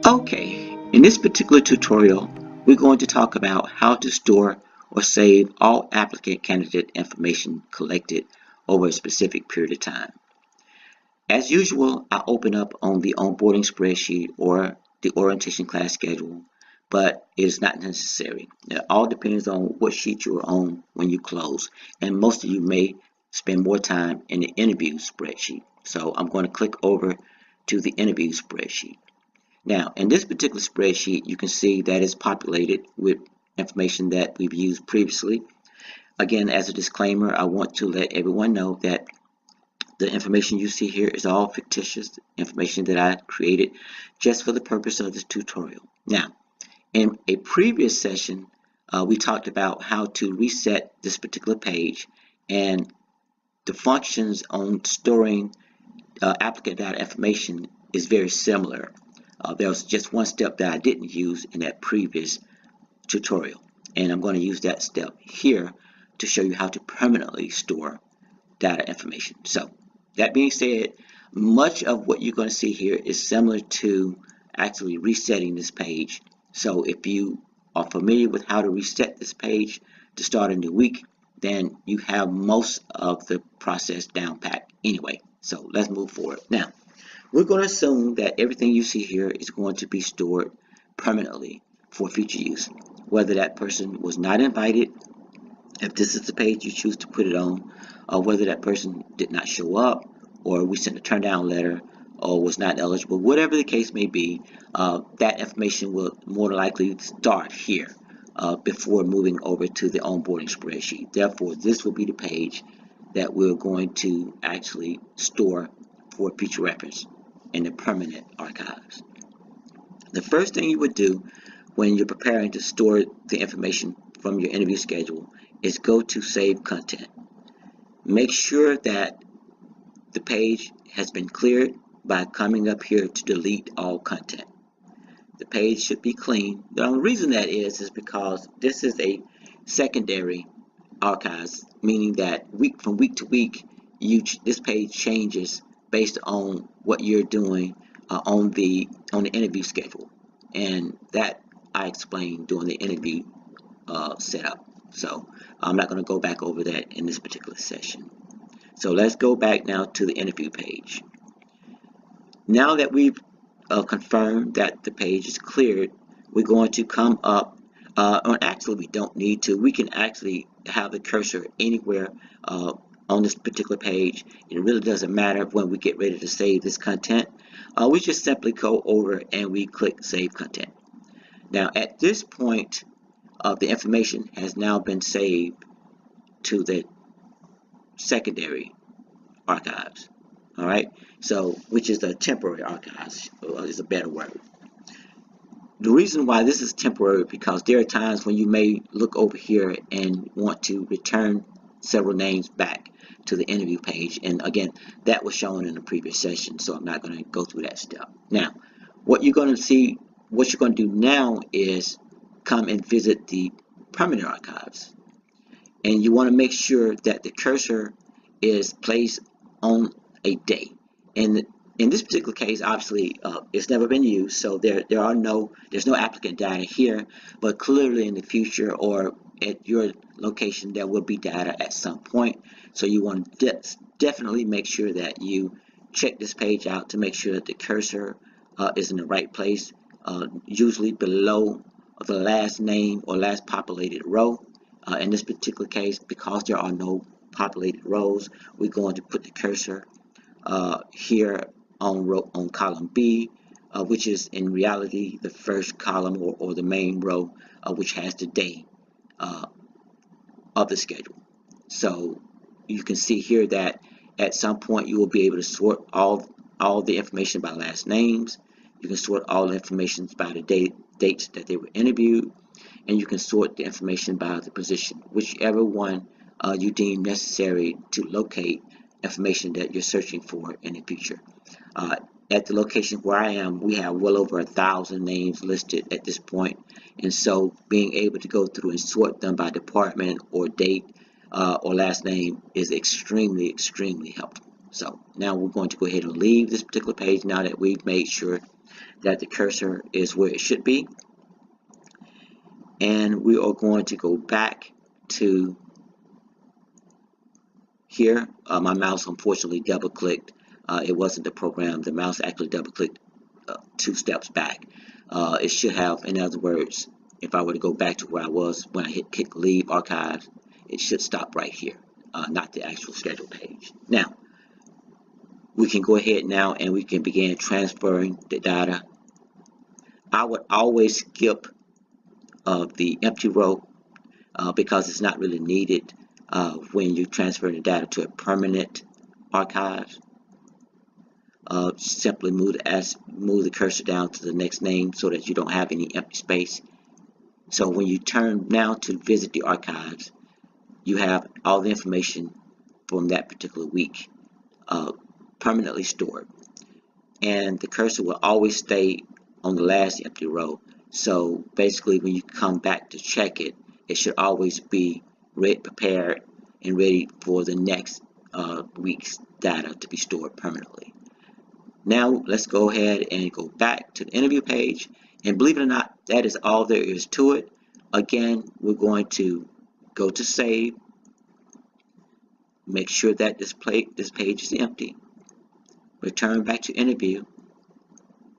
Okay, in this particular tutorial, we're going to talk about how to store or save all applicant candidate information collected over a specific period of time. As usual, I open up on the onboarding spreadsheet or the orientation class schedule, but it is not necessary. It all depends on what sheet you're on when you close, and most of you may spend more time in the interview spreadsheet. So I'm going to click over to the interview spreadsheet. Now, in this particular spreadsheet, you can see that it's populated with information that we've used previously. Again, as a disclaimer, I want to let everyone know that the information you see here is all fictitious information that I created just for the purpose of this tutorial. Now, in a previous session, we talked about how to reset this particular page, and the functions on storing applicant data information is very similar. There was just one step that I didn't use in that previous tutorial, and I'm going to use that step here to show you how to permanently store data information. So that being said, much of what you're going to see here is similar to actually resetting this page. So if you are familiar with how to reset this page to start a new week, then you have most of the process down pat anyway. So let's move forward. Now, we're going to assume that everything you see here is going to be stored permanently for future use. Whether that person was not invited, if this is the page you choose to put it on, or whether that person did not show up, or we sent a turn down letter, or was not eligible, whatever the case may be, that information will more than likely start here before moving over to the onboarding spreadsheet. Therefore, this will be the page that we're going to actually store for future reference in the permanent archives. The first thing you would do when you're preparing to store the information from your interview schedule is go to Save Content. Make sure that the page has been cleared by coming up here to delete all content. The page should be clean. The only reason that is because this is a secondary archives, meaning that from week to week, this page changes based on what you're doing on the interview schedule, and that I explained during the interview setup. So I'm not going to go back over that in this particular session. So let's go back now to the interview page. Now that we've confirmed that the page is cleared, we're going to come up, or actually we don't need to. We can actually have the cursor anywhere on this particular page. It really doesn't matter when we get ready to save this content. We just simply go over and we click Save Content. Now at this point, the information has now been saved to the secondary archives. All right, so which is the temporary archives is a better word. The reason why this is temporary because there are times when you may look over here and want to return several names back to the interview page, and again that was shown in the previous session, so I'm not going to go through that step. Now what you're going to do now is come and visit the permanent archives, and you want to make sure that the cursor is placed on a day. And in this particular case, obviously it's never been used, so there's no applicant data here, but clearly in the future or at your location there will be data at some point. So you want to definitely make sure that you check this page out to make sure that the cursor is in the right place, usually below the last name or last populated row. In this particular case, because there are no populated rows, we're going to put the cursor here on column B, which is in reality the first column or the main row, which has the day of the schedule. So you can see here that at some point you will be able to sort all the information by last names. You can sort all the information by the dates that they were interviewed, and you can sort the information by the position, whichever one you deem necessary to locate information that you're searching for in the future. At the location where I am, we have well over 1,000 names listed at this point, and so being able to go through and sort them by department or date or last name is extremely helpful. So now we're going to go ahead and leave this particular page now that we've made sure that the cursor is where it should be. And we are going to go back to here. My mouse unfortunately double clicked. It wasn't the program. The mouse actually double clicked 2 steps back. It should have, in other words, if I were to go back to where I was when I hit click leave archives, it should stop right here, not the actual schedule page. Now, we can go ahead now and we can begin transferring the data. I would always skip the empty row because it's not really needed when you transfer the data to a permanent archive. Simply move the cursor down to the next name so that you don't have any empty space. So when you turn now to visit the archives, you have all the information from that particular week permanently stored. And the cursor will always stay on the last empty row. So basically when you come back to check it, it should always be prepared and ready for the next week's data to be stored permanently. Now let's go ahead and go back to the interview page, and believe it or not, that is all there is to it. Again, we're going to go to save, make sure that this page is empty, return back to interview,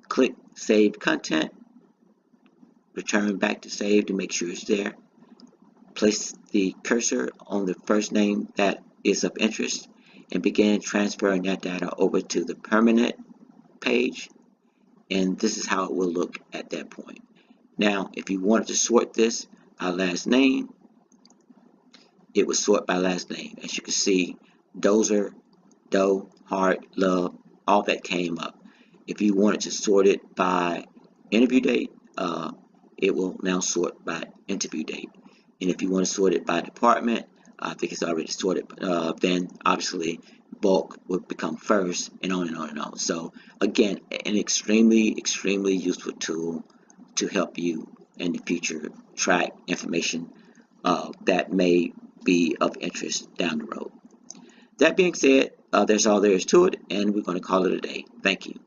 click save content, return back to save to make sure it's there, place the cursor on the first name that is of interest, and begin transferring that data over to the permanent page. And this is how it will look at that point. Now, if you wanted to sort this by last name, it would sort by last name. As you can see, Dozer, Doe, Hart, Love, all that came up. If you wanted to sort it by interview date, it will now sort by interview date. And if you want to sort it by department, I think it's already sorted, then obviously bulk would become first, and on and on and on. So again, an extremely useful tool to help you in the future track information that may be of interest down the road. That being said, that's all there is to it, and we're going to call it a day. Thank you.